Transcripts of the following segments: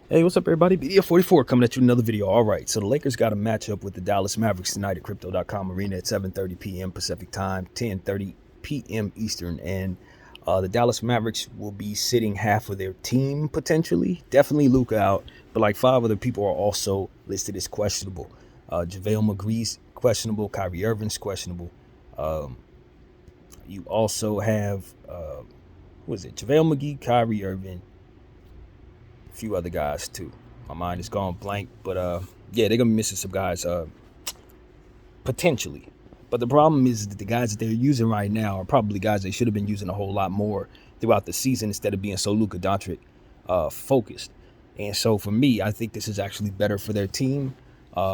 Hey, what's up, everybody? BDF44 coming at you with another video. All right, so the Lakers got a matchup with the Dallas Mavericks tonight at Crypto.com Arena at 7:30 p.m. Pacific Time, 10:30 p.m. Eastern, and the Dallas Mavericks will be sitting half of their team potentially. Definitely Luka out, but like 5 other people are also listed as questionable. JaVale McGee's questionable, Kyrie Irving's questionable. You also have who is it? JaVale McGee, Kyrie Irving, few other guys too. My mind is gone blank, but yeah, they're gonna be missing some guys potentially. But the problem is that the guys that they're using right now are probably guys they should have been using a whole lot more throughout the season instead of being so Luka Doncic focused. And so for me, I think this is actually better for their team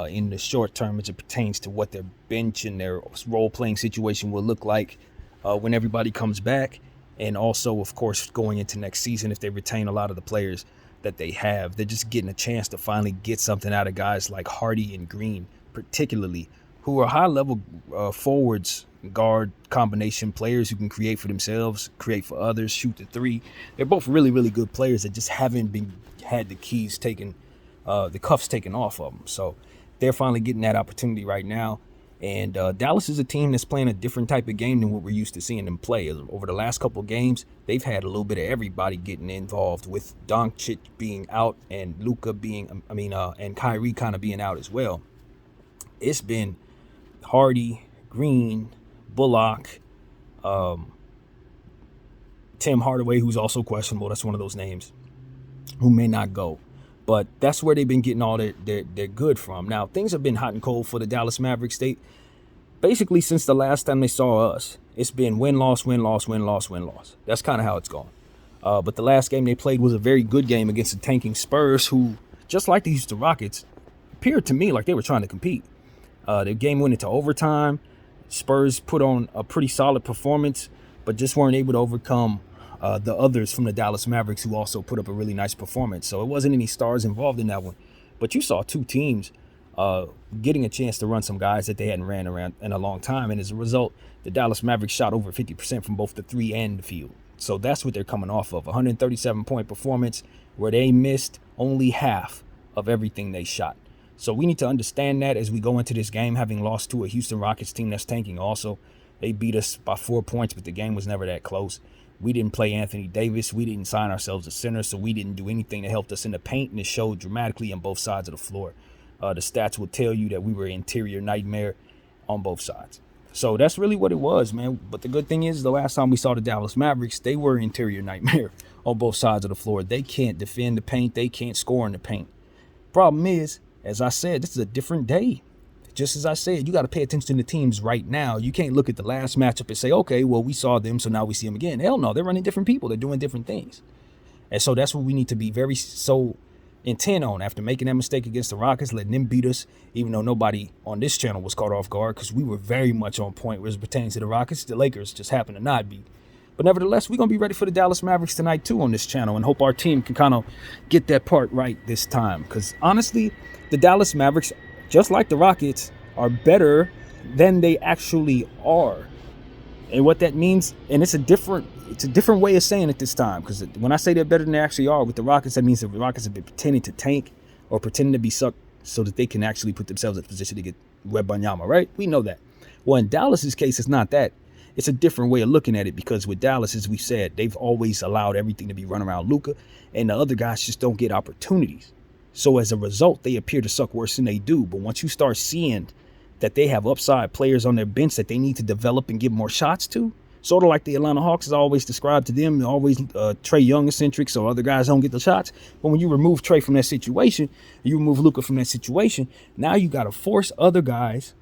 in the short term as it pertains to what their bench and their role playing situation will look like when everybody comes back. And also, of course, going into next season, if they retain a lot of the players that they have, they're just getting a chance to finally get something out of guys like Hardy and Green, particularly, who are high-level forwards, guard combination players who can create for themselves, create for others, shoot the three. They're both really, really good players that just haven't had the keys taken, the cuffs taken off of them. So they're finally getting that opportunity right now. And Dallas is a team that's playing a different type of game than what we're used to seeing them play. Over the last couple of games, they've had a little bit of everybody getting involved, with Doncic being out and Luka being, and Kyrie kind of being out as well. It's been Hardy, Green, Bullock, Tim Hardaway, who's also questionable. That's one of those names who may not go. But that's where they've been getting all their good from. Now, things have been hot and cold for the Dallas Mavericks. They basically, since the last time they saw us, it's been win-loss, win-loss, win-loss, win-loss. That's kind of how it's gone. But the last game they played was a very good game against the tanking Spurs, who, just like the Houston Rockets, appeared to me like they were trying to compete. The game went into overtime. Spurs put on a pretty solid performance, but just weren't able to overcome the others from the Dallas Mavericks, who also put up a really nice performance. So it wasn't any stars involved in that one. But you saw two teams getting a chance to run some guys that they hadn't ran around in a long time. And as a result, the Dallas Mavericks shot over 50% from both the three and the field. So that's what they're coming off of. 137-point performance where they missed only half of everything they shot. So we need to understand that as we go into this game, having lost to a Houston Rockets team that's tanking also. They beat us by 4 points, but the game was never that close. We didn't play Anthony Davis. We didn't sign ourselves a center, so we didn't do anything that helped us in the paint, and it showed dramatically on both sides of the floor. The stats will tell you that we were an interior nightmare on both sides. So that's really what it was, man. But the good thing is, the last time we saw the Dallas Mavericks, they were an interior nightmare on both sides of the floor. They can't defend the paint. They can't score in the paint. Problem is, as I said, this is a different day. Just as I said, you got to pay attention to teams right now. You can't look at the last matchup and say, okay, well, we saw them, so now we see them again. Hell no, they're running different people. They're doing different things. And so that's what we need to be very so intent on after making that mistake against the Rockets, letting them beat us, even though nobody on this channel was caught off guard, because we were very much on point as it pertains to the Rockets. The Lakers just happened to not be. But nevertheless, we're going to be ready for the Dallas Mavericks tonight, too, on this channel, and hope our team can kind of get that part right this time. Because honestly, the Dallas Mavericks, just like the Rockets, are better than they actually are. And what that means, and it's a different way of saying it this time, because when I say they're better than they actually are with the Rockets, that means that the Rockets have been pretending to tank or pretending to be sucked so that they can actually put themselves in a position to get Wembanyama, right? We know that. Well, in Dallas's case, it's not that. It's a different way of looking at it, because with Dallas, as we said, they've always allowed everything to be run around Luka, and the other guys just don't get opportunities. So as a result, they appear to suck worse than they do. But once you start seeing that they have upside players on their bench that they need to develop and give more shots to, sort of like the Atlanta Hawks is always described to them, always Trae Young eccentric, so other guys don't get the shots. But when you remove Trae from that situation, you remove Luka from that situation, now you got to force other guys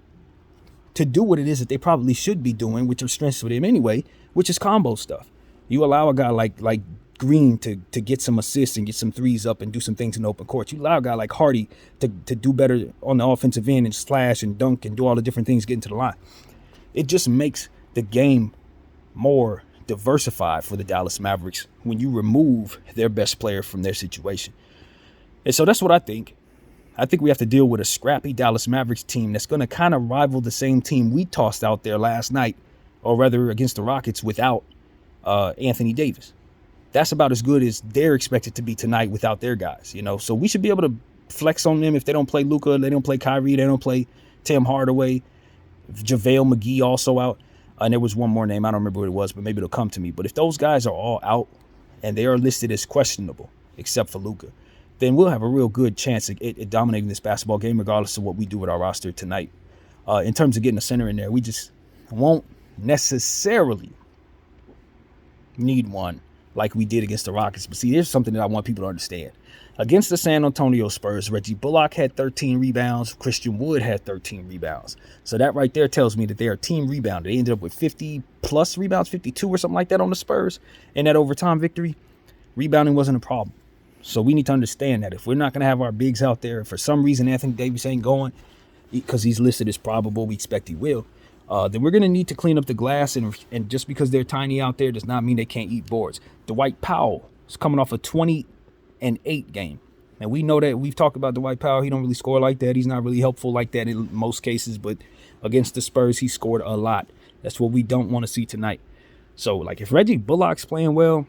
to do what it is that they probably should be doing, which are strengths for them anyway, which is combo stuff. You allow a guy like Green to get some assists and get some threes up and do some things in the open court. You allow a guy like Hardy to do better on the offensive end and slash and dunk and do all the different things getting to the line. It just makes the game more diversified for the Dallas Mavericks when you remove their best player from their situation. And so that's what I think. I think we have to deal with a scrappy Dallas Mavericks team that's going to kind of rival the same team we tossed out there last night, or rather against the Rockets without Anthony Davis. that's about as good as they're expected to be tonight without their guys, you know. So we should be able to flex on them if they don't play Luka, they don't play Kyrie, they don't play Tim Hardaway, JaVale McGee also out. And there was one more name, I don't remember what it was, but maybe it'll come to me. But if those guys are all out and they are listed as questionable, except for Luka, then we'll have a real good chance at dominating this basketball game, regardless of what we do with our roster tonight. In terms of getting a center in there, we just won't necessarily need one like we did against the Rockets. But see, here's something that I want people to understand. Against the San Antonio Spurs, Reggie Bullock had 13 rebounds. Christian Wood had 13 rebounds. So that right there tells me that they are team rebounded. They ended up with 50-plus rebounds, 52 or something like that on the Spurs. In that overtime victory, rebounding wasn't a problem. So we need to understand that if we're not going to have our bigs out there, if for some reason Anthony Davis ain't going, because he's listed as probable, we expect he will, then we're going to need to clean up the glass. And just because they're tiny out there does not mean they can't eat boards. Dwight Powell is coming off a 20-8 game. And we know that we've talked about Dwight Powell. He don't really score like that. He's not really helpful like that in most cases. But against the Spurs, he scored a lot. That's what we don't want to see tonight. So, like, if Reggie Bullock's playing well,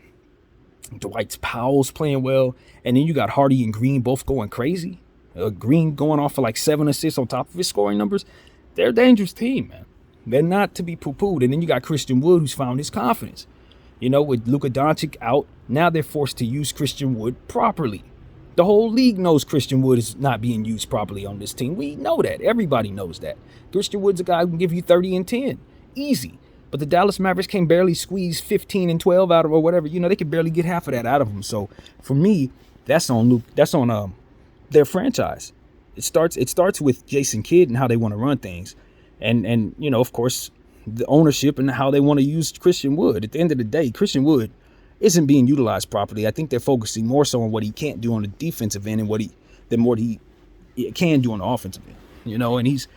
Dwight Powell's playing well, and then you got Hardy and Green both going crazy. Green going off for like 7 assists on top of his scoring numbers. They're a dangerous team, man. They're not to be poo-pooed. And then you got Christian Wood, who's found his confidence. You know, with Luka Doncic out, now they're forced to use Christian Wood properly. The whole league knows Christian Wood is not being used properly on this team. We know that. Everybody knows that. Christian Wood's a guy who can give you 30 and 10. Easy. But the Dallas Mavericks can barely squeeze 15 and 12 out of him or whatever. You know, they can barely get half of that out of him. So for me, that's on Luke. That's on their franchise. It starts with Jason Kidd and how they want to run things. And you know, of course, the ownership and how they want to use Christian Wood. At the end of the day, Christian Wood isn't being utilized properly. I think they're focusing more so on what he can't do on the defensive end and what he can do on the offensive end. You know, and he's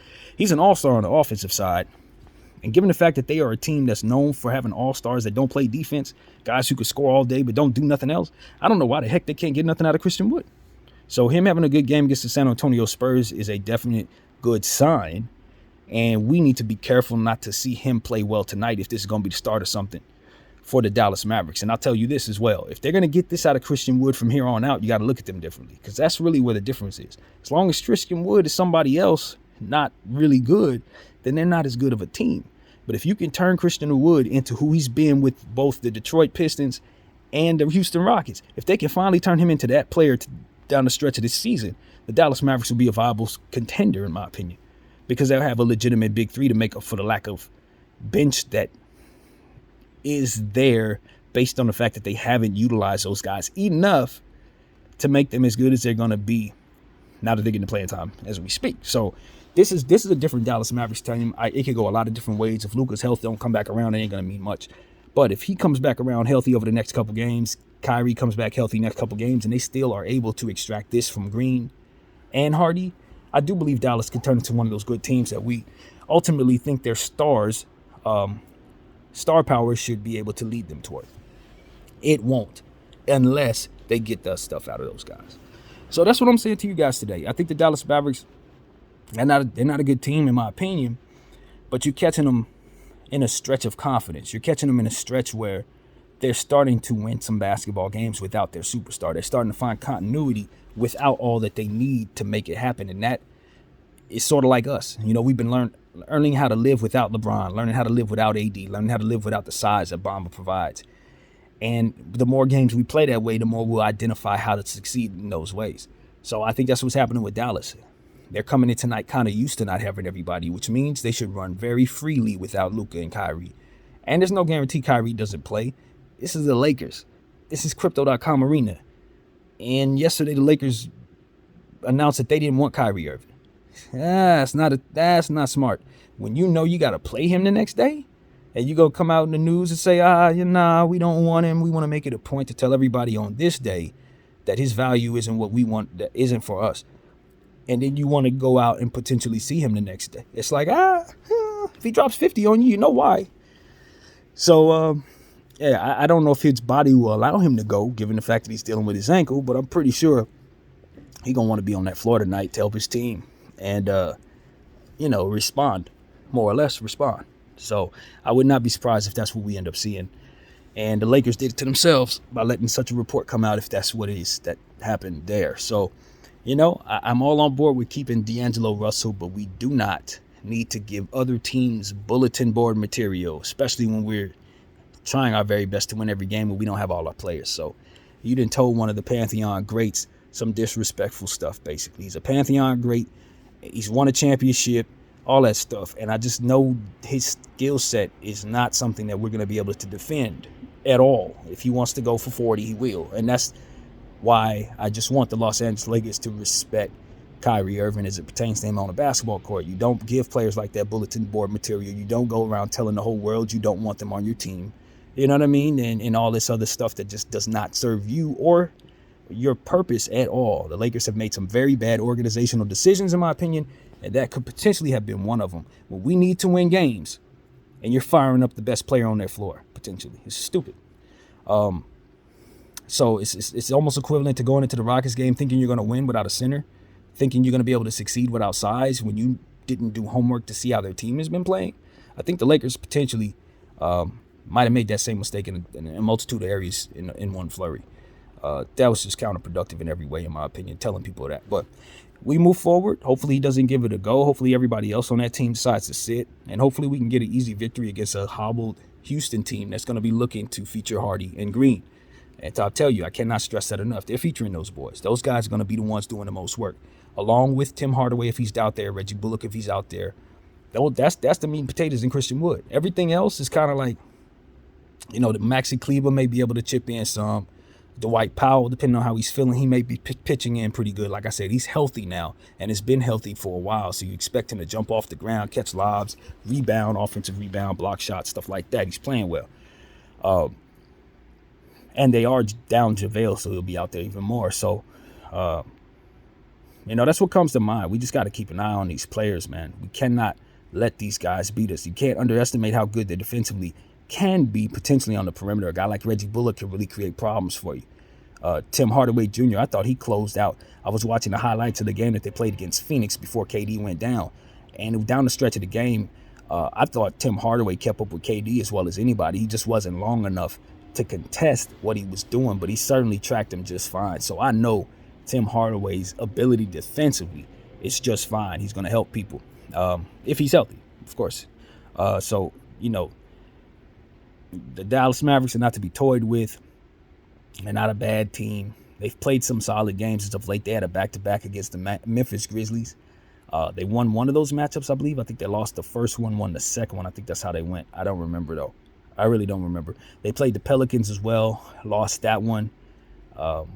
an all-star on the offensive side. And given the fact that they are a team that's known for having all-stars that don't play defense, guys who could score all day but don't do nothing else, I don't know why the heck they can't get nothing out of Christian Wood. So him having a good game against the San Antonio Spurs is a definite good sign. And we need to be careful not to see him play well tonight if this is going to be the start of something for the Dallas Mavericks. And I'll tell you this as well. If they're going to get this out of Christian Wood from here on out, you got to look at them differently, because that's really where the difference is. As long as Christian Wood is somebody else not really good, then they're not as good of a team. But if you can turn Christian Wood into who he's been with both the Detroit Pistons and the Houston Rockets, if they can finally turn him into that player down the stretch of this season, the Dallas Mavericks will be a viable contender, in my opinion, because they'll have a legitimate big three to make up for the lack of bench that is there based on the fact that they haven't utilized those guys enough to make them as good as they're going to be now that they're getting the playing time as we speak. So this is a different Dallas Mavericks team. It could go a lot of different ways. If Luka's health don't come back around, it ain't going to mean much. But if he comes back around healthy over the next couple games, Kyrie comes back healthy next couple games, and they still are able to extract this from Green and Hardy, I do believe Dallas can turn into one of those good teams that we ultimately think their stars, star power should be able to lead them toward. It won't unless they get the stuff out of those guys. So that's what I'm saying to you guys today. I think the Dallas Mavericks, they're not a good team in my opinion, but you're catching them in a stretch of confidence. You're catching them in a stretch where they're starting to win some basketball games without their superstar. They're starting to find continuity without all that they need to make it happen. And that is sort of like us. You know, we've been learning how to live without LeBron, learning how to live without AD, learning how to live without the size that Bamba provides. And the more games we play that way, the more we'll identify how to succeed in those ways. So I think that's what's happening with Dallas. They're coming in tonight kind of used to not having everybody, which means they should run very freely without Luka and Kyrie. And there's no guarantee Kyrie doesn't play. This is the Lakers. This is Crypto.com Arena. And yesterday the Lakers announced that they didn't want Kyrie Irving. That's not smart. When you know you got to play him the next day, and you go come out in the news and say, we don't want him. We want to make it a point to tell everybody on this day that his value isn't what we want, that isn't for us. And then you want to go out and potentially see him the next day. It's like, if he drops 50 on you, you know why. So, I don't know if his body will allow him to go, given the fact that he's dealing with his ankle, but I'm pretty sure he's going to want to be on that floor tonight to help his team and, respond, more or less respond. So I would not be surprised if that's what we end up seeing And the Lakers did it to themselves by letting such a report come out, if that's what it is that happened there. So, I'm all on board with keeping D'Angelo Russell, but we do not need to give other teams bulletin board material, especially when we're trying our very best to win every game when we don't have all our players. So you done told one of the Pantheon greats some disrespectful stuff, basically. He's a Pantheon great. He's won a championship, all that stuff. And I just know his skill set is not something that we're going to be able to defend at all. If he wants to go for 40, he will. And that's why I just want the Los Angeles Lakers to respect Kyrie Irving as it pertains to him on a basketball court. You don't give players like that bulletin board material. You don't go around telling the whole world you don't want them on your team. You know what I mean? And all this other stuff that just does not serve you or your purpose at all. The Lakers have made some very bad organizational decisions, in my opinion, and that could potentially have been one of them. When we need to win games, and you're firing up the best player on their floor, potentially. It's stupid. So it's almost equivalent to going into the Rockets game thinking you're going to win without a center, thinking you're going to be able to succeed without size when you didn't do homework to see how their team has been playing. I think the Lakers potentially might have made that same mistake in a multitude of areas in one flurry. That was just counterproductive in every way, in my opinion, telling people that. But we move forward. Hopefully he doesn't give it a go. Hopefully everybody else on that team decides to sit. And hopefully we can get an easy victory against a hobbled Houston team that's going to be looking to feature Hardy and Green. And I'll tell you, I cannot stress that enough. They're featuring those boys. Those guys are going to be the ones doing the most work, along with Tim Hardaway if he's out there, Reggie Bullock if he's out there. That's the meat and potatoes in Christian Wood. Everything else is kind of like, the Maxi Kleber may be able to chip in some. Dwight Powell, depending on how he's feeling, he may be pitching in pretty good. Like I said, he's healthy now and has been healthy for a while. So you expect him to jump off the ground, catch lobs, rebound, offensive rebound, block shots, stuff like that. He's playing well. And they are down JaVale, so he'll be out there even more. So, that's what comes to mind. We just got to keep an eye on these players, man. We cannot let these guys beat us. You can't underestimate how good they defensively can be potentially on the perimeter. A guy like Reggie Bullock can really create problems for you. Tim Hardaway Jr., I thought he closed out. I was watching the highlights of the game that they played against Phoenix before KD went down. And down the stretch of the game, I thought Tim Hardaway kept up with KD as well as anybody. He just wasn't long enough to contest what he was doing, but he certainly tracked him just fine. So I know Tim Hardaway's ability defensively is just fine. He's going to help people if he's healthy, of course. The Dallas Mavericks are not to be toyed with. They're not a bad team. They've played some solid games as of late. They had a back-to-back against the Memphis Grizzlies. They won one of those matchups, I believe. I think they lost the first one, won the second one. I think that's how they went. I don't remember, though. I really don't remember. They played the Pelicans as well, lost that one. So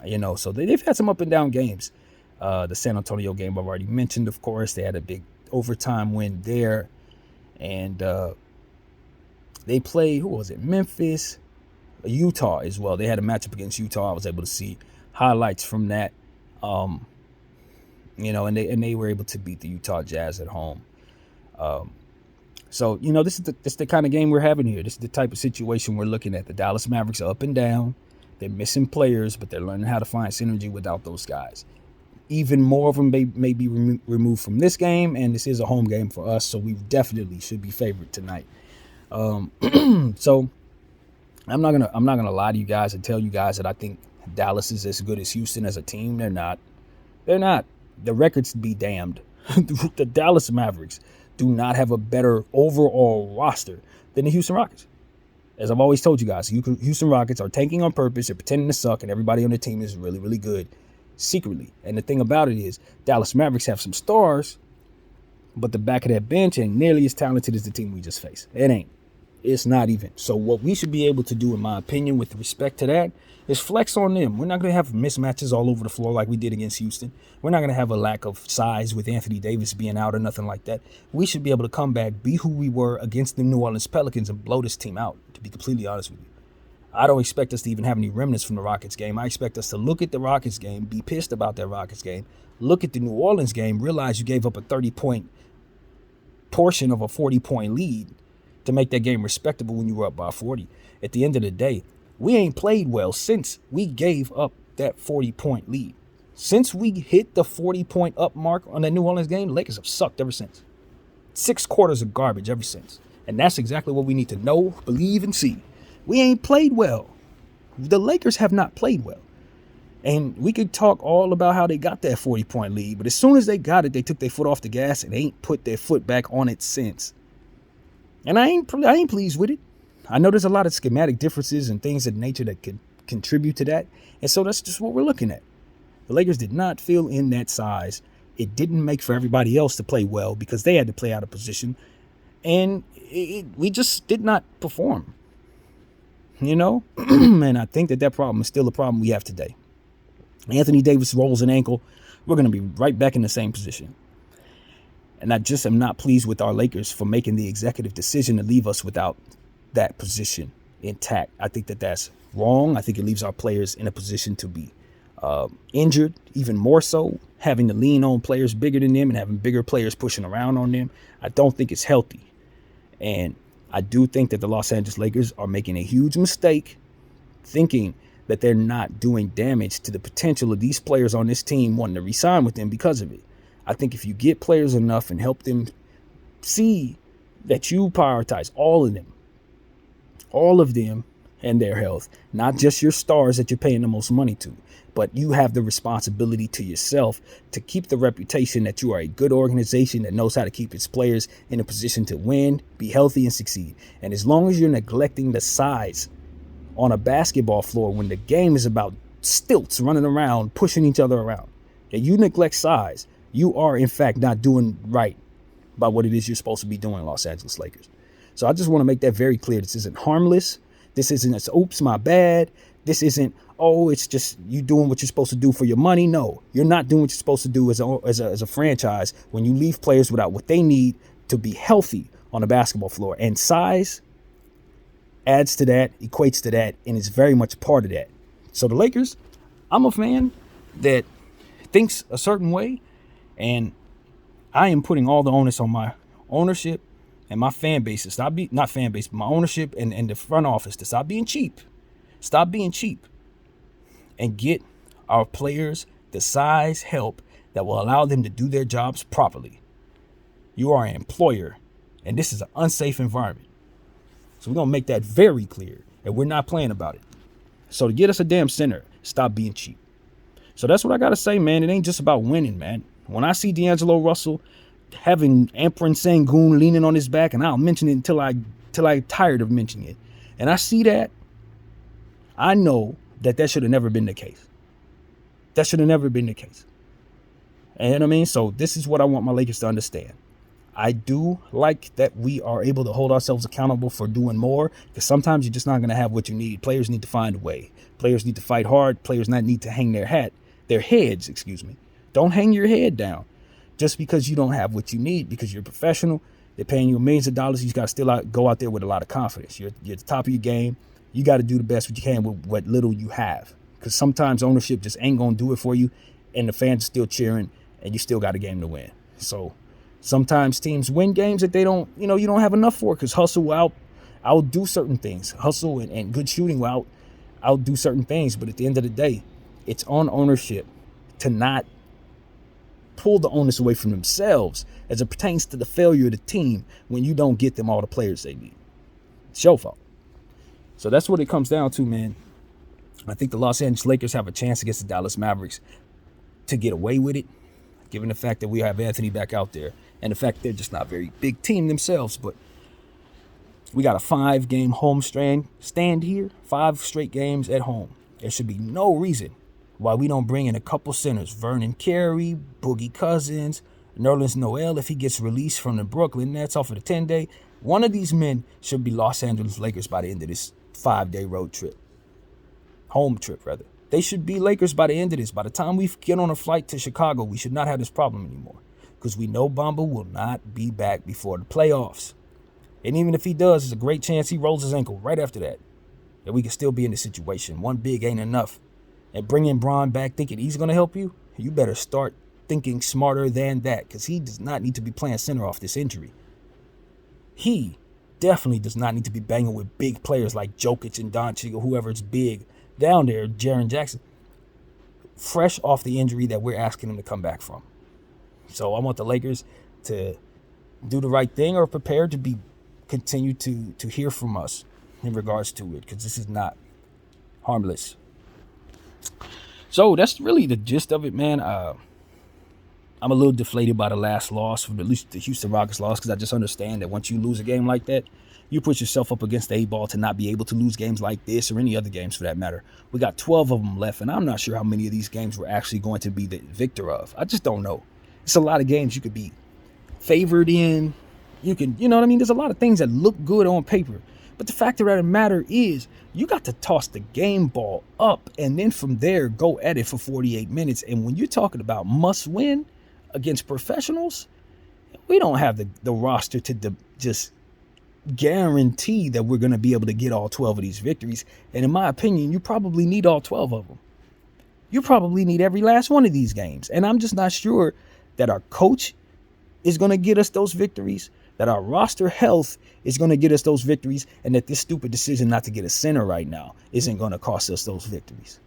they've had some up-and-down games. The San Antonio game I've already mentioned, of course. They had a big overtime win there. And they played, Memphis, Utah as well. They had a matchup against Utah. I was able to see highlights from that. And they were able to beat the Utah Jazz at home. This is the kind of game we're having here. This is the type of situation we're looking at. The Dallas Mavericks are up and down. They're missing players, but they're learning how to find synergy without those guys. Even more of them may be removed from this game, and this is a home game for us, so we definitely should be favored tonight. So I'm not gonna lie to you guys and tell you guys that I think Dallas is as good as Houston as a team. They're not. The records be damned. The Dallas Mavericks do not have a better overall roster than the Houston Rockets. As I've always told you guys, Houston Rockets are tanking on purpose. They're pretending to suck, and everybody on the team is really, really good secretly. And the thing about it is, Dallas Mavericks have some stars, but the back of that bench ain't nearly as talented as the team we just faced. It ain't. It's not even. So what we should be able to do, in my opinion, with respect to that, is flex on them. We're not going to have mismatches all over the floor like we did against Houston. We're not going to have a lack of size with Anthony Davis being out or nothing like that. We should be able to come back, be who we were against the New Orleans Pelicans, and blow this team out, to be completely honest with you. I don't expect us to even have any remnants from the Rockets game. I expect us to look at the Rockets game, be pissed about that Rockets game, look at the New Orleans game, realize you gave up a 30-point portion of a 40-point lead to make that game respectable when you were up by 40. At the end of the day, we ain't played well since we gave up that 40-point lead. Since we hit the 40-point up mark on that New Orleans game, the Lakers have sucked ever since. 6 quarters of garbage ever since. And that's exactly what we need to know, believe, and see. We ain't played well. The Lakers have not played well. And we could talk all about how they got that 40-point lead, but as soon as they got it, they took their foot off the gas and ain't put their foot back on it since. And I ain't pleased with it. I know there's a lot of schematic differences and things of nature that could contribute to that. And so that's just what we're looking at. The Lakers did not fill in that size. It didn't make for everybody else to play well because they had to play out of position. And we just did not perform. And I think that problem is still a problem we have today. Anthony Davis rolls an ankle. We're going to be right back in the same position. And I just am not pleased with our Lakers for making the executive decision to leave us without that position intact. I think that that's wrong. I think it leaves our players in a position to be injured, even more so, having to lean on players bigger than them and having bigger players pushing around on them. I don't think it's healthy. And I do think that the Los Angeles Lakers are making a huge mistake thinking that they're not doing damage to the potential of these players on this team wanting to re-sign with them because of it. I think if you get players enough and help them see that you prioritize all of them and their health, not just your stars that you're paying the most money to, but you have the responsibility to yourself to keep the reputation that you are a good organization that knows how to keep its players in a position to win, be healthy, and succeed. And as long as you're neglecting the size on a basketball floor when the game is about stilts running around, pushing each other around, and you neglect size, you are in fact not doing right by what it is you're supposed to be doing, Los Angeles Lakers. So I just want to make that very clear. This isn't harmless. This isn't, oops, my bad. This isn't, it's just you doing what you're supposed to do for your money. No, you're not doing what you're supposed to do as a franchise when you leave players without what they need to be healthy on the basketball floor. And size adds to that, equates to that, and is very much a part of that. So the Lakers, I'm a fan that thinks a certain way, and I am putting all the onus on my ownership and my fan base to stop being, not fan base, but my ownership and the front office to stop being cheap. Stop being cheap and get our players the size help that will allow them to do their jobs properly. You are an employer, and this is an unsafe environment. So we're going to make that very clear, and we're not playing about it. So to get us a damn center, stop being cheap. So that's what I got to say, man. It ain't just about winning, man. When I see D'Angelo Russell having Amperin Sengun leaning on his back, and I'll mention it until I tired of mentioning it, and I see that, I know that should have never been the case. That should have never been the case. And you know what I mean? So this is what I want my Lakers to understand. I do like that we are able to hold ourselves accountable for doing more, because sometimes you're just not going to have what you need. Players need to find a way. Players need to fight hard. Players not need to hang their heads. Don't hang your head down just because you don't have what you need, because you're a professional. They're paying you millions of dollars. You got to still go out there with a lot of confidence. You're at the top of your game. You got to do the best what you can with what little you have, because sometimes ownership just ain't going to do it for you, and the fans are still cheering, and you still got a game to win. So sometimes teams win games that they don't, you don't have enough for, because hustle will outdo certain things. Hustle and good shooting will outdo certain things. But at the end of the day, it's on ownership to not pull the onus away from themselves as it pertains to the failure of the team when you don't get them all the players they need. It's your fault. So that's what it comes down to, man. I think the Los Angeles Lakers have a chance against the Dallas Mavericks to get away with it, given the fact that we have Anthony back out there and the fact they're just not a very big team themselves. But we got a 5-game home stand here, 5 straight games at home. There should be no reason why we don't bring in a couple centers. Vernon Carey, Boogie Cousins, Nerlens Noel, if he gets released from the Brooklyn Nets off of the 10-day. One of these men should be Los Angeles Lakers by the end of this 5-day road trip. Home trip, rather. They should be Lakers by the end of this. By the time we get on a flight to Chicago, we should not have this problem anymore, because we know Bamba will not be back before the playoffs. And even if he does, there's a great chance he rolls his ankle right after that we can still be in the situation. One big ain't enough. And bringing Bron back thinking he's going to help you, you better start thinking smarter than that, because he does not need to be playing center off this injury. He definitely does not need to be banging with big players like Jokic and Doncic or whoever's big down there, Jaren Jackson, fresh off the injury that we're asking him to come back from. So I want the Lakers to do the right thing or prepare to be continue to hear from us in regards to it, because this is not harmless. So that's really the gist of it, man. I'm a little deflated by the last loss, at least the Houston Rockets loss, because I just understand that once you lose a game like that, you put yourself up against the 8 ball to not be able to lose games like this or any other games for that matter. We got 12 of them left, and I'm not sure how many of these games we're actually going to be the victor of. I just don't know. It's a lot of games you could be favored in. You know what I mean? There's a lot of things that look good on paper. But the fact of the matter is, you got to toss the game ball up, and then from there, go at it for 48 minutes. And when you're talking about must win against professionals, we don't have the roster to just guarantee that we're going to be able to get all 12 of these victories. And in my opinion, you probably need all 12 of them. You probably need every last one of these games. And I'm just not sure that our coach is going to get us those victories, that our roster health is going to get us those victories, and that this stupid decision not to get a center right now isn't going to cost us those victories.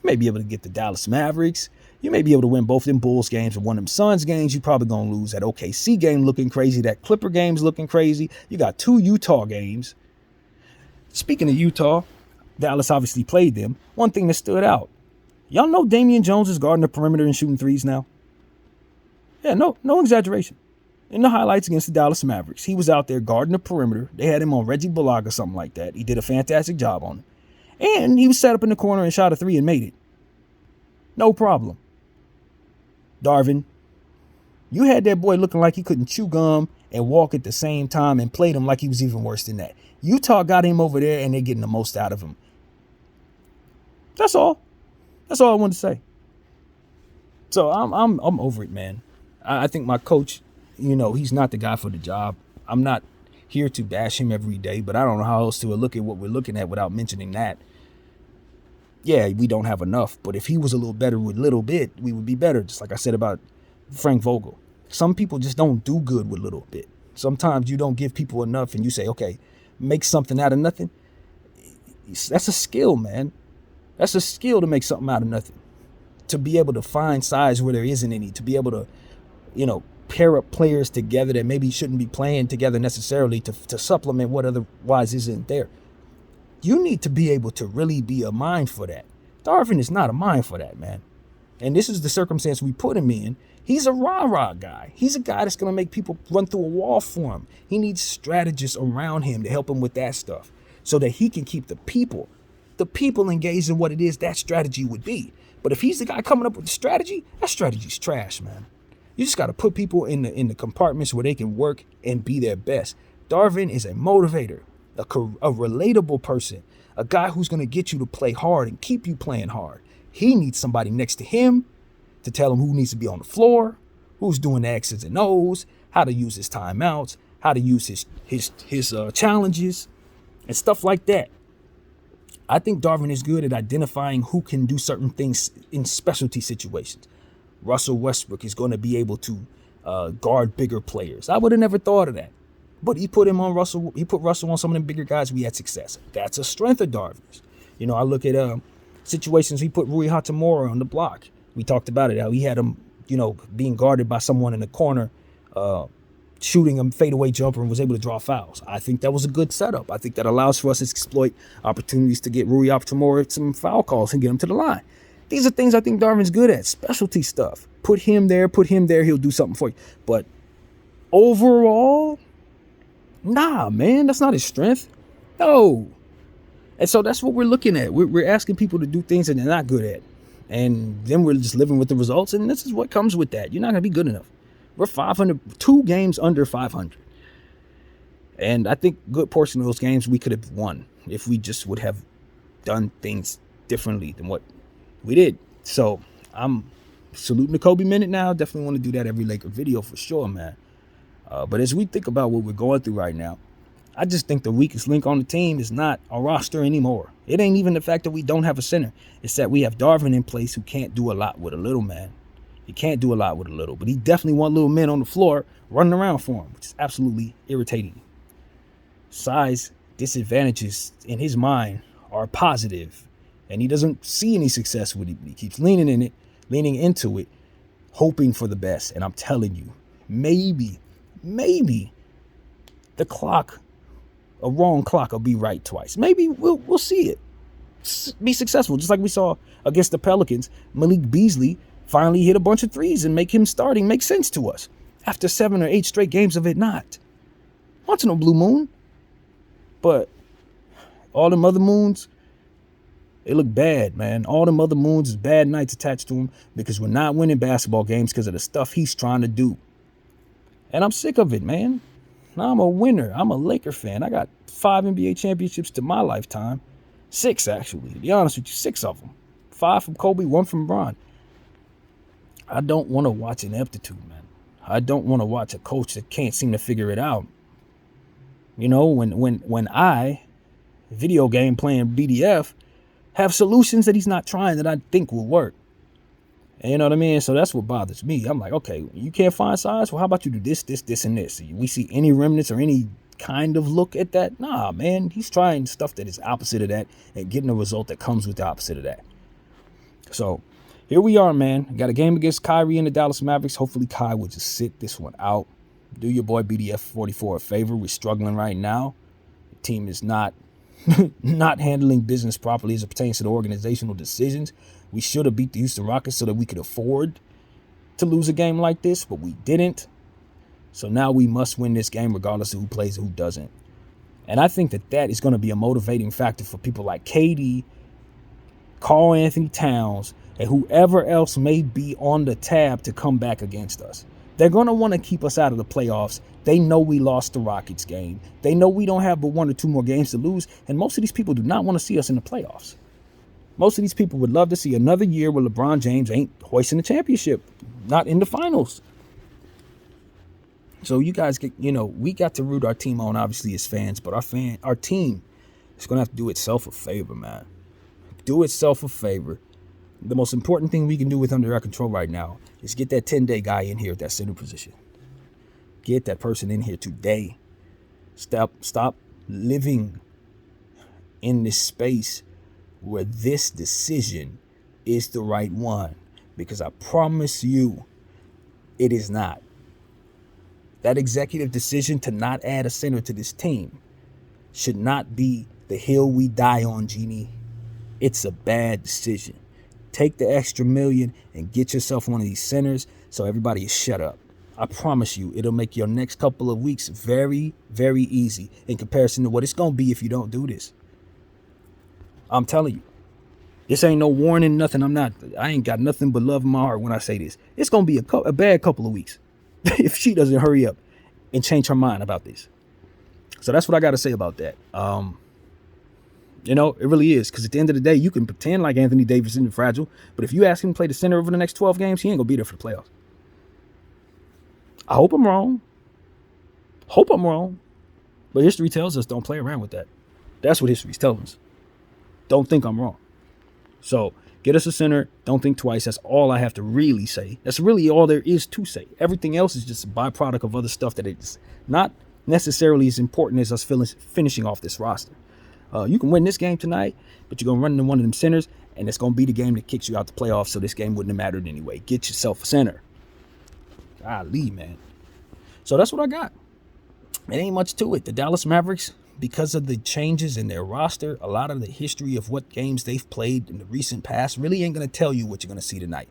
You may be able to get the Dallas Mavericks. You may be able to win both them Bulls games, and one of them Suns games you're probably going to lose. That OKC game looking crazy. That Clipper game's looking crazy. You got 2 Utah games. Speaking of Utah, Dallas obviously played them. One thing that stood out, y'all know Damian Jones is guarding the perimeter and shooting threes now? Yeah, no exaggeration. In the highlights against the Dallas Mavericks, he was out there guarding the perimeter. They had him on Reggie Bullock or something like that. He did a fantastic job on it. And he was set up in the corner and shot a 3 and made it. No problem. Darvin, you had that boy looking like he couldn't chew gum and walk at the same time, and played him like he was even worse than that. Utah got him over there, and they're getting the most out of him. That's all. That's all I wanted to say. So I'm over it, man. I think my coach, he's not the guy for the job. I'm not here to bash him every day, but I don't know how else to look at what we're looking at without mentioning that. Yeah, we don't have enough, but if he was a little better with little bit, we would be better. Just like I said about Frank Vogel. Some people just don't do good with little bit. Sometimes you don't give people enough and you say, okay, make something out of nothing. That's a skill, man. That's a skill to make something out of nothing. To be able to find size where there isn't any, to be able to, pair up players together that maybe shouldn't be playing together necessarily to supplement what otherwise isn't there. You need to be able to really be a mind for that. Darvin is not a mind for that, man. And this is the circumstance we put him in. He's a rah-rah guy. He's a guy that's going to make people run through a wall for him. He needs strategists around him to help him with that stuff so that he can keep the people engaged in what it is that strategy would be. But if he's the guy coming up with the strategy, that strategy's trash, man. You just got to put people in the compartments where they can work and be their best. Darvin is a motivator, a relatable person, a guy who's going to get you to play hard and keep you playing hard. He needs somebody next to him to tell him who needs to be on the floor, who's doing the X's and O's, how to use his timeouts, how to use his challenges, and stuff like that. I think Darvin is good at identifying who can do certain things in specialty situations. Russell Westbrook is going to be able to guard bigger players. I would have never thought of that. But he put Russell on some of the bigger guys. We had success. That's a strength of Darvin's. I look at situations he put Rui Hachimura on the block. We talked about it, how he had him, being guarded by someone in the corner, shooting a fadeaway jumper and was able to draw fouls. I think that was a good setup. I think that allows for us to exploit opportunities to get Rui Hachimura some foul calls and get him to the line. These are things I think Darvin's good at, specialty stuff. Put him there, he'll do something for you. But overall, nah, man, that's not his strength. No. And so that's what we're looking at. We're asking people to do things that they're not good at. And then we're just living with the results. And this is what comes with that. You're not going to be good enough. We're 500, 2 games under 500. And I think a good portion of those games we could have won if we just would have done things differently than what we did. So I'm saluting the Kobe minute now. Definitely want to do that every Laker video for sure, man. But as we think about what we're going through right now, I just think the weakest link on the team is not our roster anymore. It ain't even the fact that we don't have a center. It's that we have Darvin in place who can't do a lot with a little, man. He can't do a lot with a little, but he definitely want little men on the floor running around for him, which is absolutely irritating. Size disadvantages in his mind are positive, and he doesn't see any success with it. He keeps leaning into it, hoping for the best. And I'm telling you, maybe the clock, a wrong clock will be right twice. Maybe we'll see it be successful, just like we saw against the Pelicans. Malik Beasley finally hit a bunch of threes and make him starting make sense to us after 7 or 8 straight games of it not. Once in a blue moon. But all them other moons, they look bad, man. All them other moons is bad nights attached to him because we're not winning basketball games because of the stuff he's trying to do. And I'm sick of it, man. I'm a winner. I'm a Laker fan. I got 5 NBA championships to my lifetime. 6, actually. To be honest with you, 6 of them. 5 from Kobe, 1 from Bron. I don't want to watch ineptitude, man. I don't want to watch a coach that can't seem to figure it out. You know, when I, video game playing BDF, have solutions that he's not trying that I think will work. And you know what I mean? So that's what bothers me. I'm like, okay, you can't find size? Well, how about you do this, this, this, and this? We see any remnants or any kind of look at that? Nah, man. He's trying stuff that is opposite of that and getting a result that comes with the opposite of that. So here we are, man. Got a game against Kyrie and the Dallas Mavericks. Hopefully Kai will just sit this one out. Do your boy BDF 44 a favor. We're struggling right now. The team is not handling business properly as it pertains to the organizational decisions. We should have beat the Houston Rockets so that we could afford to lose a game like this, but we didn't. So now we must win this game regardless of who plays and who doesn't. And I think that is going to be a motivating factor for people like KD, Karl Anthony Towns, and whoever else may be on the tab to come back against us. They're going to want to keep us out of the playoffs. They know we lost the Rockets game. They know we don't have but 1 or 2 more games to lose. And most of these people do not want to see us in the playoffs. Most of these people would love to see another year where LeBron James ain't hoisting the championship, not in the finals. So you guys get, we got to root our team on, obviously, as fans, but our team is going to have to do itself a favor, man. Do itself a favor. The most important thing we can do with under our control right now is get that 10-day guy in here at that center position. Get that person in here today. Stop living in this space where this decision is the right one. Because I promise you, it is not. That executive decision to not add a center to this team should not be the hill we die on, Genie. It's a bad decision. Take the extra $1 million and get yourself one of these centers so everybody is shut up. I promise you, it'll make your next couple of weeks very, very easy in comparison to what it's going to be if you don't do this. I'm telling you, this ain't no warning, nothing. I ain't got nothing but love in my heart when I say this. It's going to be a bad couple of weeks if she doesn't hurry up and change her mind about this. So that's what I got to say about that. It really is. Because at the end of the day, you can pretend like Anthony Davis isn't fragile. But if you ask him to play the center over the next 12 games, he ain't going to be there for the playoffs. I hope I'm wrong. But history tells us don't play around with that. That's what history's telling us. Don't think I'm wrong. So get us a center. Don't think twice. That's all I have to really say. That's really all there is to say. Everything else is just a byproduct of other stuff that is not necessarily as important as us finishing off this roster. You can win this game tonight, but you're going to run into one of them centers, and it's going to be the game that kicks you out the playoffs, so this game wouldn't have mattered anyway. Get yourself a center. Golly, man. So that's what I got. It ain't much to it. The Dallas Mavericks, because of the changes in their roster, a lot of the history of what games they've played in the recent past really ain't going to tell you what you're going to see tonight.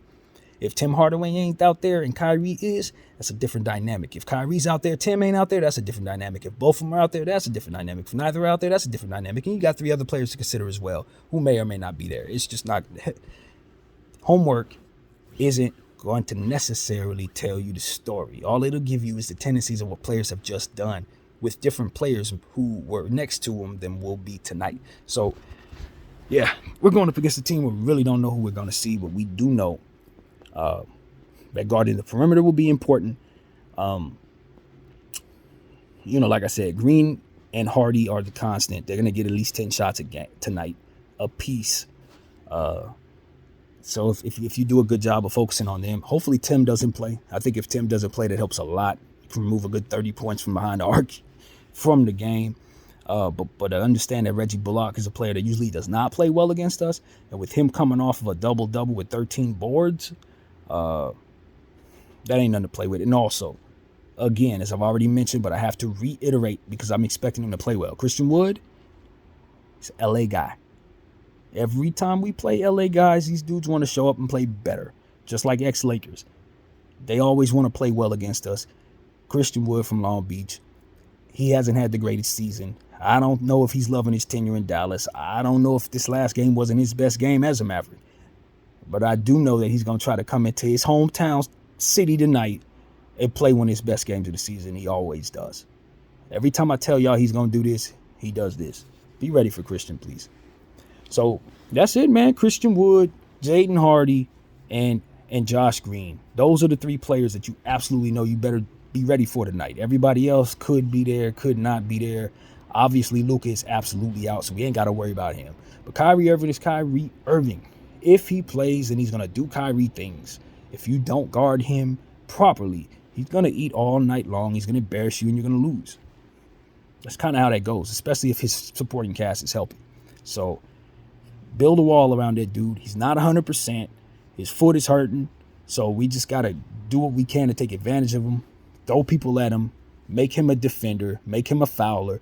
If Tim Hardaway ain't out there and Kyrie is, that's a different dynamic. If Kyrie's out there, Tim ain't out there, that's a different dynamic. If both of them are out there, that's a different dynamic. If neither are out there, that's a different dynamic. And you got 3 other players to consider as well who may or may not be there. It's just not... Homework isn't going to necessarily tell you the story. All it'll give you is the tendencies of what players have just done with different players who were next to them than will be tonight. So, yeah, we're going up against a team we really don't know who we're going to see, but we do know that guarding the perimeter will be important. Like I said, Green and Hardy are the constant. They're going to get at least 10 shots tonight, a piece. So if you do a good job of focusing on them, hopefully Tim doesn't play. I think if Tim doesn't play, that helps a lot. You can remove a good 30 points from behind the arc from the game. But I understand that Reggie Bullock is a player that usually does not play well against us. And with him coming off of a double-double with 13 boards, that ain't nothing to play with. And also, again, as I've already mentioned, but I have to reiterate because I'm expecting him to play well. Christian Wood, he's an LA guy. Every time we play LA guys, these dudes want to show up and play better, just like ex-Lakers. They always want to play well against us. Christian Wood from Long Beach, he hasn't had the greatest season. I don't know if he's loving his tenure in Dallas. I don't know if this last game wasn't his best game as a Maverick. But I do know that he's going to try to come into his hometown city tonight and play one of his best games of the season. He always does. Every time I tell y'all he's going to do this, he does this. Be ready for Christian, please. So that's it, man. Christian Wood, Jaden Hardy, and Josh Green. Those are the three players that you absolutely know you better be ready for tonight. Everybody else could be there, could not be there. Obviously, Luka is absolutely out, so we ain't got to worry about him. But Kyrie Irving is Kyrie Irving. If he plays, then he's going to do Kyrie things. If you don't guard him properly, he's going to eat all night long. He's going to embarrass you, and you're going to lose. That's kind of how that goes, especially if his supporting cast is helping. So build a wall around that dude. He's not 100%. His foot is hurting. So we just got to do what we can to take advantage of him, throw people at him, make him a defender, make him a fouler,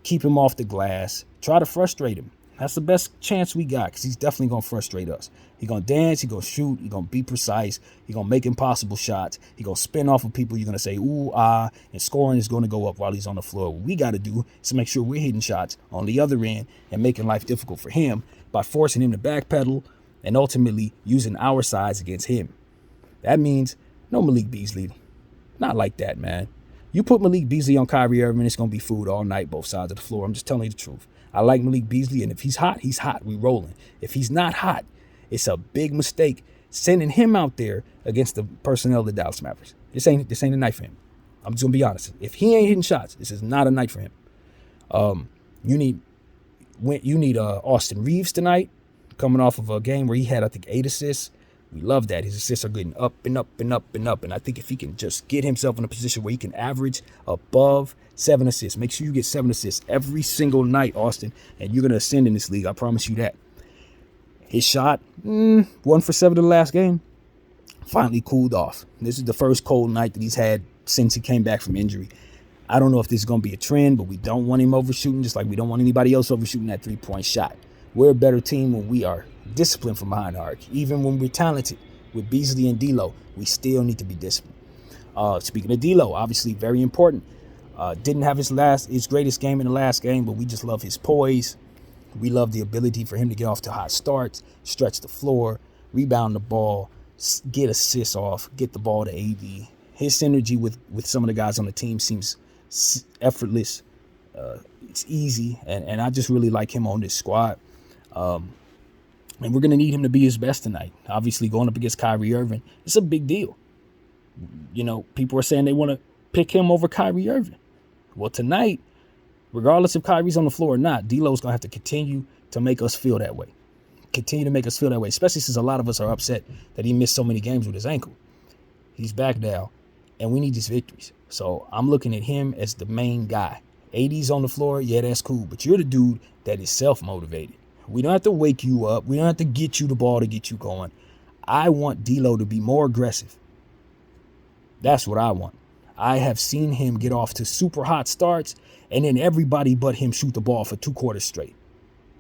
keep him off the glass, try to frustrate him. That's the best chance we got because he's definitely going to frustrate us. He's going to dance, he's going to shoot, he's going to be precise, he's going to make impossible shots, he's going to spin off of people, you're going to say, ooh, ah, and scoring is going to go up while he's on the floor. What we got to do is to make sure we're hitting shots on the other end and making life difficult for him by forcing him to backpedal and ultimately using our size against him. That means no Malik Beasley. Not like that, man. You put Malik Beasley on Kyrie Irving, it's going to be food all night, both sides of the floor. I'm just telling you the truth. I like Malik Beasley, and if he's hot, he's hot. We rolling. If he's not hot, it's a big mistake sending him out there against the personnel of the Dallas Mavericks. This ain't a night for him. I'm just going to be honest. If he ain't hitting shots, this is not a night for him. You need Austin Reeves tonight, coming off of a game where he had, I think, 8 assists. We love that. His assists are getting up and up and up and up. And I think if he can just get himself in a position where he can average above 7 assists, make sure you get 7 assists every single night, Austin, and you're going to ascend in this league. I promise you that. His shot, 1 for 7 in the last game, finally cooled off. This is the first cold night that he's had since he came back from injury. I don't know if this is going to be a trend, but we don't want him overshooting, just like we don't want anybody else overshooting that 3-point shot. We're a better team when we are disciplined from behind the arc. Even when we're talented with Beasley and D'Lo, we still need to be disciplined. Speaking of D'Lo, obviously very important. Didn't have his greatest game in the last game, but we just love his poise. We love the ability for him to get off to hot starts, stretch the floor, rebound the ball, get assists off, get the ball to AD. His synergy with some of the guys on the team seems effortless. It's easy, and I just really like him on this squad. And we're going to need him to be his best tonight. Obviously, going up against Kyrie Irving, it's a big deal. You know, people are saying they want to pick him over Kyrie Irving. Well, tonight, regardless if Kyrie's on the floor or not, D'Lo's going to have to continue to make us feel that way. Continue to make us feel that way, especially since a lot of us are upset that he missed so many games with his ankle. He's back now, and we need these victories. So I'm looking at him as the main guy. AD's on the floor, yeah, that's cool, but you're the dude that is self-motivated. We don't have to wake you up. We don't have to get you the ball to get you going. I want D'Lo to be more aggressive. That's what I want. I have seen him get off to super hot starts, and then everybody but him shoot the ball for 2 quarters straight.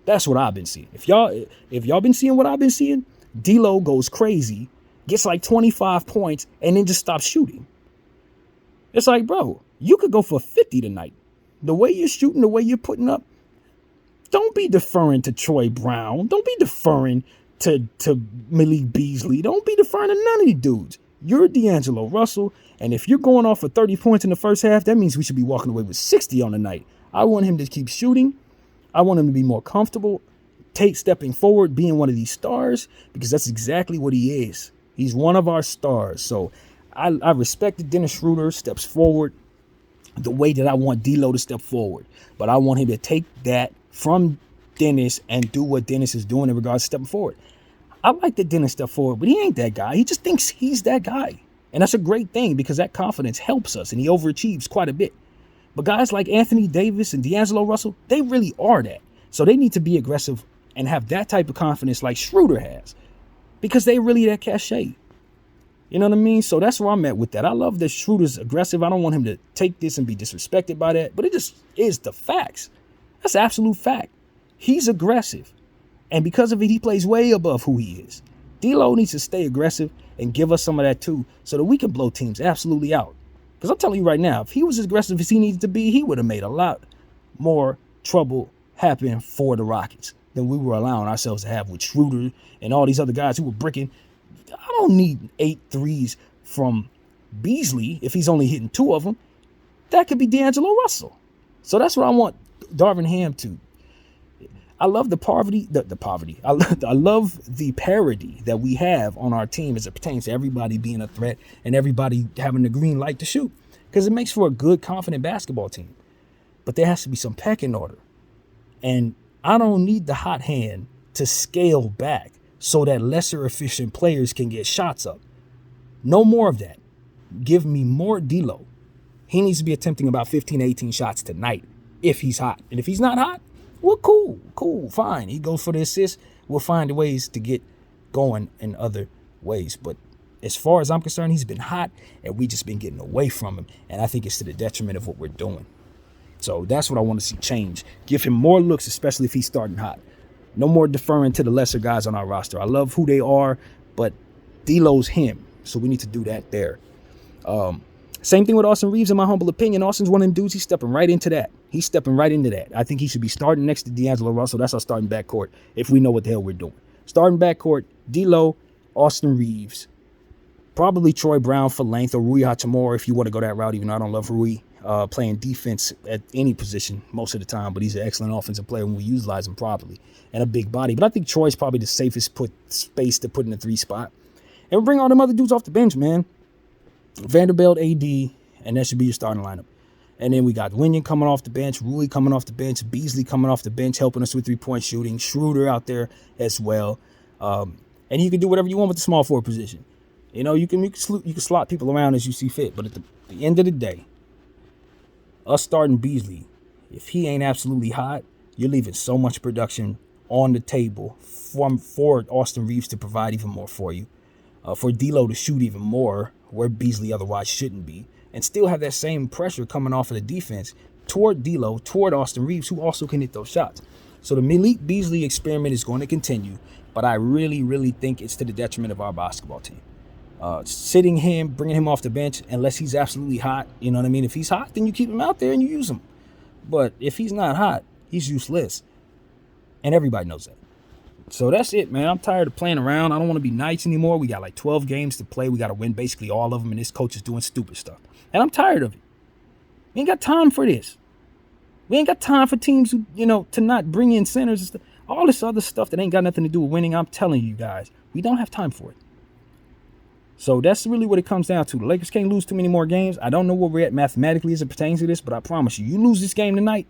That's what I've been seeing. If y'all been seeing what I've been seeing, D'Lo goes crazy, gets like 25 points, and then just stops shooting. It's like, bro, you could go for 50 tonight. The way you're shooting, the way you're putting up, don't be deferring to Troy Brown. Don't be deferring to Malik Beasley. Don't be deferring to none of these dudes. You're D'Angelo Russell, and if you're going off for 30 points in the first half, that means we should be walking away with 60 on the night. I want him to keep shooting. I want him to be more comfortable, stepping forward, being one of these stars, because that's exactly what he is. He's one of our stars. So I respect that Dennis Schroeder steps forward the way that I want D'Lo to step forward. But I want him to take that from Dennis and do what Dennis is doing in regards to stepping forward. I like that Dennis stepped forward, but he ain't that guy. He just thinks he's that guy. And that's a great thing because that confidence helps us and he overachieves quite a bit. But guys like Anthony Davis and D'Angelo Russell, they really are that. So they need to be aggressive and have that type of confidence like Schroeder has because they really that cachet. You know what I mean? So that's where I'm at with that. I love that Schroeder's aggressive. I don't want him to take this and be disrespected by that, but it just is the facts. That's absolute fact. He's aggressive. And because of it, he plays way above who he is. D'Lo needs to stay aggressive and give us some of that too, so that we can blow teams absolutely out. Because I'm telling you right now, if he was as aggressive as he needed to be, he would have made a lot more trouble happen for the Rockets than we were allowing ourselves to have with Schroeder and all these other guys who were bricking. I don't need 8 threes from Beasley if he's only hitting 2 of them. That could be D'Angelo Russell. So that's what I want Darvin Ham to. I love the poverty. I love the parity that we have on our team as it pertains to everybody being a threat and everybody having the green light to shoot, because it makes for a good, confident basketball team. But there has to be some pecking order. And I don't need the hot hand to scale back so that lesser efficient players can get shots up. No more of that. Give me more D'Lo. He needs to be attempting about 15, 18 shots tonight if he's hot. And if he's not hot, well, cool, fine. He goes for the assist. We'll find ways to get going in other ways. But as far as I'm concerned, he's been hot, and we just been getting away from him. And I think it's to the detriment of what we're doing. So that's what I want to see change. Give him more looks, especially if he's starting hot. No more deferring to the lesser guys on our roster. I love who they are, but D'Lo's him. So we need to do that there. Same thing with Austin Reeves, in my humble opinion. Austin's one of them dudes, he's stepping right into that. I think he should be starting next to D'Angelo Russell. That's our starting backcourt if we know what the hell we're doing. Starting backcourt, D'Lo, Austin Reeves, probably Troy Brown for length, or Rui Hachimura if you want to go that route, even though I don't love Rui playing defense at any position most of the time, but he's an excellent offensive player when we utilize him properly, and a big body. But I think Troy's probably the safest space to put in the 3 spot. And we'll bring all them other dudes off the bench, man. Vanderbilt, AD, and that should be your starting lineup. And then we got Winion coming off the bench, Rui coming off the bench, Beasley coming off the bench, helping us with 3-point shooting, Schroeder out there as well. And you can do whatever you want with the small forward position. You know, you can slot people around as you see fit. But at the end of the day, us starting Beasley, if he ain't absolutely hot, you're leaving so much production on the table for Austin Reeves to provide even more for you, for D'Lo to shoot even more where Beasley otherwise shouldn't be, and still have that same pressure coming off of the defense toward D'Lo, toward Austin Reeves, who also can hit those shots. So the Malik Beasley experiment is going to continue, but I really, really think it's to the detriment of our basketball team. Sitting him, bringing him off the bench, unless he's absolutely hot, you know what I mean? If he's hot, then you keep him out there and you use him. But if he's not hot, he's useless. And everybody knows that. So that's it, man. I'm tired of playing around. I don't want to be nice anymore. We got like 12 games to play. We got to win basically all of them, and this coach is doing stupid stuff. And I'm tired of it. We ain't got time for this. We ain't got time for teams who, to not bring in centers and stuff. All this other stuff that ain't got nothing to do with winning. I'm telling you guys, we don't have time for it. So that's really what it comes down to. The Lakers can't lose too many more games. I don't know where we're at mathematically as it pertains to this, but I promise you lose this game tonight,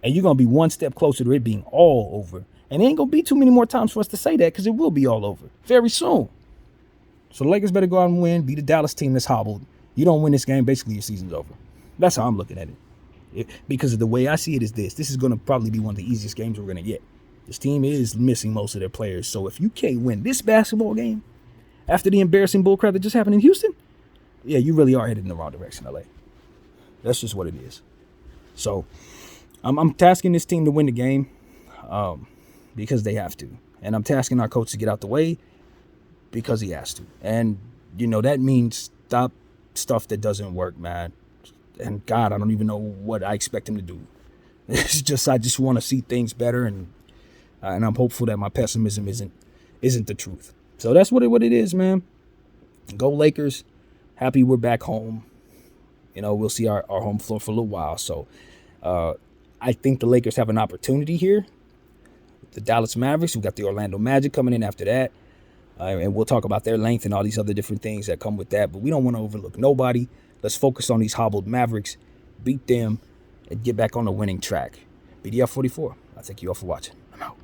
and you're going to be one step closer to it being all over. And it ain't going to be too many more times for us to say that, because it will be all over very soon. So the Lakers better go out and win, be the Dallas team that's hobbled. You don't win this game, basically your season's over. That's how I'm looking at it. Because of the way I see it is this is going to probably be one of the easiest games we're going to get. This team is missing most of their players. So if you can't win this basketball game after the embarrassing bullcrap that just happened in Houston, yeah, you really are headed in the wrong direction, LA. That's just what it is. So I'm tasking this team to win the game. Because they have to. And I'm tasking our coach to get out the way because he has to. And, that means stop stuff that doesn't work, man. And God, I don't even know what I expect him to do. It's just, I just want to see things better, and I'm hopeful that my pessimism isn't the truth. So that's what it is, man. Go Lakers. Happy we're back home. We'll see our home floor for a little while. So I think the Lakers have an opportunity here. The Dallas Mavericks, we got the Orlando Magic coming in after that. And we'll talk about their length and all these other different things that come with that. But we don't want to overlook nobody. Let's focus on these hobbled Mavericks, beat them, and get back on the winning track. BDF 44. I thank you all for watching. I'm out.